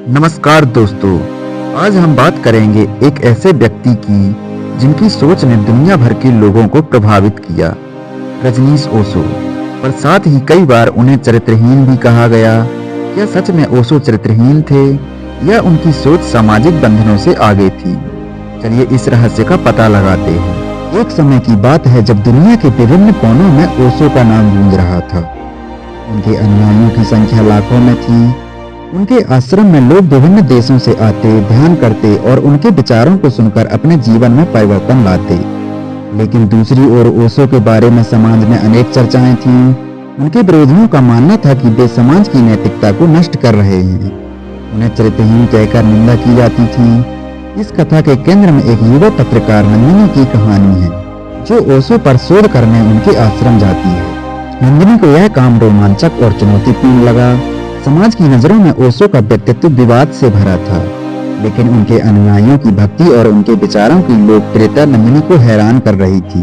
नमस्कार दोस्तों। आज हम बात करेंगे एक ऐसे व्यक्ति की जिनकी सोच ने दुनिया भर के लोगों को प्रभावित किया, रजनीश ओशो। पर साथ ही कई बार उन्हें चरित्रहीन भी कहा गया। क्या सच में ओशो चरित्रहीन थे या उनकी सोच सामाजिक बंधनों से आगे थी? चलिए इस रहस्य का पता लगाते हैं। एक समय की बात है जब दुनिया के विभिन्न कोनों में ओशो का नाम गूंज रहा था। उनके अनुयायियों की संख्या लाखों में थी। उनके आश्रम में लोग विभिन्न देशों से आते, ध्यान करते और उनके विचारों को सुनकर अपने जीवन में परिवर्तन लाते। लेकिन दूसरी ओर ओशो के बारे में समाज में अनेक चर्चाएं थीं। उनके विरोधियों का मानना था कि वे समाज की नैतिकता को नष्ट कर रहे हैं। उन्हें चरित्रहीन कहकर निंदा की जाती थी। इस कथा के केंद्र में एक युवा पत्रकार नंदिनी की कहानी है, जो ओशो पर शोध करने उनके आश्रम जाती है। नंदिनी को यह काम रोमांचक और चुनौतीपूर्ण लगा। समाज की नजरों में ओशो का व्यक्तित्व विवाद से भरा था, लेकिन उनके अनुयायियों की भक्ति और उनके विचारों की लोकप्रियता नंदिनी को हैरान कर रही थी।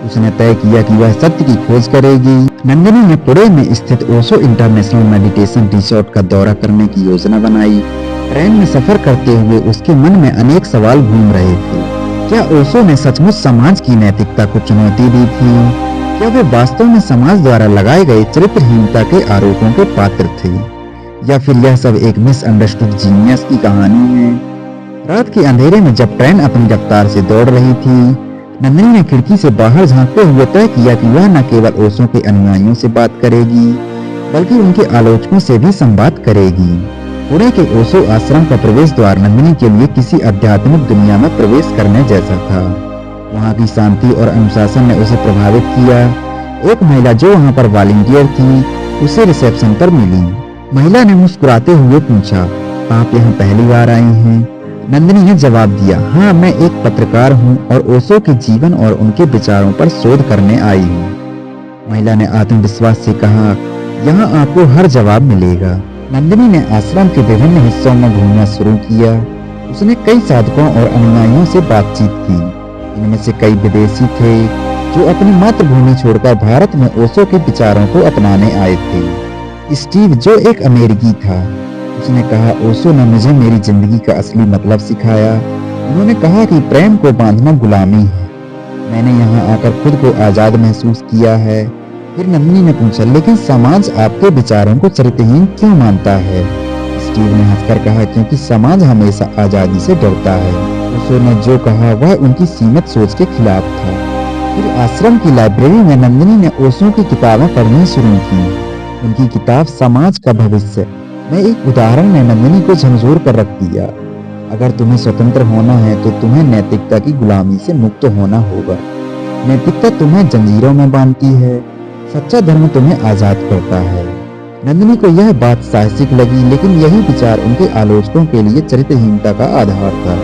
उसने तय किया कि वह सत्य की खोज करेगी। नंदिनी ने पुणे में स्थित ओशो इंटरनेशनल मेडिटेशन रिसोर्ट का दौरा करने की योजना बनाई। ट्रेन में सफर करते हुए उसके मन में अनेक सवाल घूम रहे थे। क्या ओशो ने सचमुच समाज की नैतिकता को चुनौती दी थी? क्या वे वास्तव में समाज द्वारा लगाए गए चरित्रहीनता के आरोपों के पात्र थे, या फिर यह सब एक मिसअंडरस्टूड जीनियस की कहानी है? रात के अंधेरे में जब ट्रेन अपनी रफ्तार से दौड़ रही थी, नंदिनी ने खिड़की से बाहर झांकते हुए तय किया कि वह न केवल ओशो के अनुयायियों से बात करेगी, बल्कि उनके आलोचकों से भी संवाद करेगी। पुणे के ओशो आश्रम का प्रवेश द्वार नंदिनी के लिए किसी आध्यात्मिक दुनिया में प्रवेश करने जैसा था। वहाँ की शांति और अनुशासन ने उसे प्रभावित किया। एक महिला जो वहाँ पर वॉलंटियर थी, उसे रिसेप्शन पर मिली। महिला ने मुस्कुराते हुए पूछा, आप यहाँ पहली बार आई हैं? नंदिनी ने जवाब दिया, हाँ, मैं एक पत्रकार हूँ और ओशो के जीवन और उनके विचारों पर शोध करने आई हूँ। महिला ने आत्मविश्वास से कहा, यहाँ आपको हर जवाब मिलेगा। नंदिनी ने आश्रम के विभिन्न हिस्सों में घूमना शुरू किया। उसने कई साधकों और अनुयायियों से बातचीत की। इनमें से कई विदेशी थे जो अपनी मातृभूमि छोड़कर भारत में ओशो के विचारों को अपनाने आए थे। स्टीव, जो एक अमेरिकी था, उसने कहा, ओशो ने मुझे मेरी जिंदगी का असली मतलब सिखाया। उन्होंने कहा कि प्रेम को बांधना गुलामी है। मैंने यहाँ आकर खुद को आजाद महसूस किया है। फिर नंदिनी ने पूछा, लेकिन समाज आपके विचारों को चरित्रहीन क्यों मानता है? स्टीव ने हंसकर कहा, क्योंकि समाज हमेशा आजादी से डरता है। ओशो ने जो कहा वह उनकी सीमित सोच के खिलाफ था। फिर आश्रम की लाइब्रेरी में नंदिनी ने ओशो की किताबें पढ़नी शुरू की। उनकी किताब समाज का भविष्य में एक उदाहरण ने नंदिनी को झंझोर कर रख दिया। अगर तुम्हें स्वतंत्र होना है तो तुम्हें नैतिकता की गुलामी से मुक्त होना होगा। नैतिकता तुम्हें जंजीरों में बांधती है, सच्चा धर्म तुम्हें आजाद करता है। नंदिनी को यह बात साहसिक लगी, लेकिन यही विचार उनके आलोचकों के लिए चरित्रहीनता का आधार था।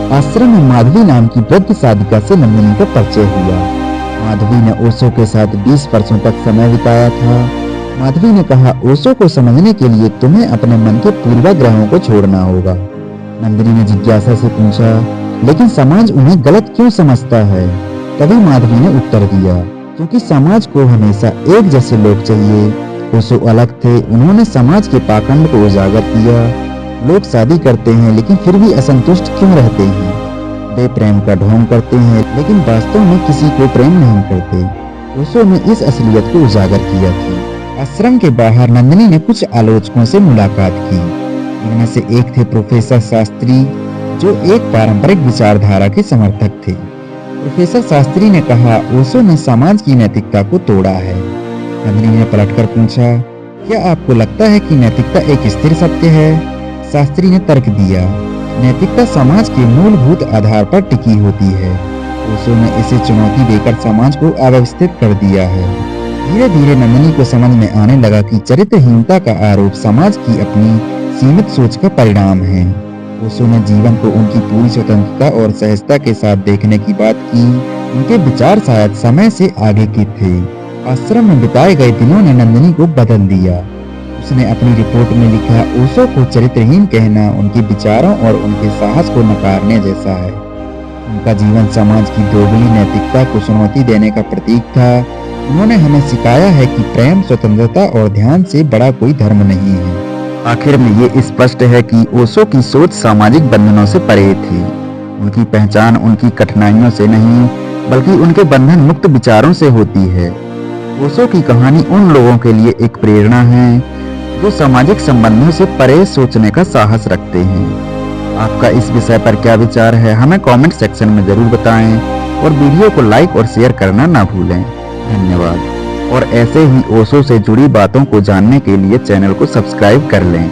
आश्रम में माधवी नाम की वृद्ध साधिका से नंदिनी का परिचय हुआ। माधवी ने ओशो के साथ 20 वर्षों तक समय बिताया था। माधवी ने कहा, ओशो को समझने के लिए तुम्हें अपने मन के पूर्वाग्रहों को छोड़ना होगा। नंदिनी ने जिज्ञासा से पूछा, लेकिन समाज उन्हें गलत क्यों समझता है? तभी माधवी ने उत्तर दिया, क्योंकि समाज को हमेशा एक जैसे लोग चाहिए। ओशो अलग थे। उन्होंने समाज के पाखंड को उजागर किया। लोग शादी करते हैं लेकिन फिर भी असंतुष्ट क्यों रहते हैं? वे प्रेम का ढोंग करते हैं लेकिन वास्तव में किसी को प्रेम नहीं करते। ओशो ने इस असलियत को उजागर किया था। आश्रम के बाहर नंदिनी ने कुछ आलोचकों से मुलाकात की। इनमें से एक थे प्रोफेसर शास्त्री, जो एक पारंपरिक विचारधारा के समर्थक थे। प्रोफेसर शास्त्री ने कहा, ओशो ने समाज की नैतिकता को तोड़ा है। नंदिनी ने पलटकर पूछा, क्या आपको लगता है कि नैतिकता एक स्थिर सत्य है? शास्त्री ने तर्क दिया, नैतिकता समाज के मूलभूत आधार पर टिकी होती है। ओशो ने इसे चुनौती देकर समाज को अव्यवस्थित कर दिया है। धीरे धीरे नंदिनी को समझ में आने लगा कि चरित्रहीनता का आरोप समाज की अपनी सीमित सोच का परिणाम है। ओशो ने जीवन को उनकी पूरी स्वतंत्रता और सहजता के साथ देखने की बात की। उनके विचार शायद समय से आगे के थे। आश्रम में बिताए गए दिनों ने नंदिनी को बदल दिया। उसने अपनी रिपोर्ट में लिखा, ओशो को चरित्रहीन कहना उनके विचारों और उनके साहस को नकारने जैसा है। उनका जीवन समाज की दोगली नैतिकता को चुनौती देने का प्रतीक था। उन्होंने हमें सिखाया है कि प्रेम, स्वतंत्रता और ध्यान से बड़ा कोई धर्म नहीं है। आखिर में ये स्पष्ट है कि ओशो की सोच सामाजिक बंधनों से परे थी। उनकी पहचान उनकी कठिनाइयों से नहीं, बल्कि उनके बंधन मुक्त विचारों से होती है। ओशो की कहानी उन लोगों के लिए एक प्रेरणा है जो सामाजिक संबंधों से परे सोचने का साहस रखते हैं। आपका इस विषय पर क्या विचार है, हमें कमेंट सेक्शन में जरूर बताएं और वीडियो को लाइक और शेयर करना ना भूलें। धन्यवाद। और ऐसे ही ओशो से जुड़ी बातों को जानने के लिए चैनल को सब्सक्राइब कर लें।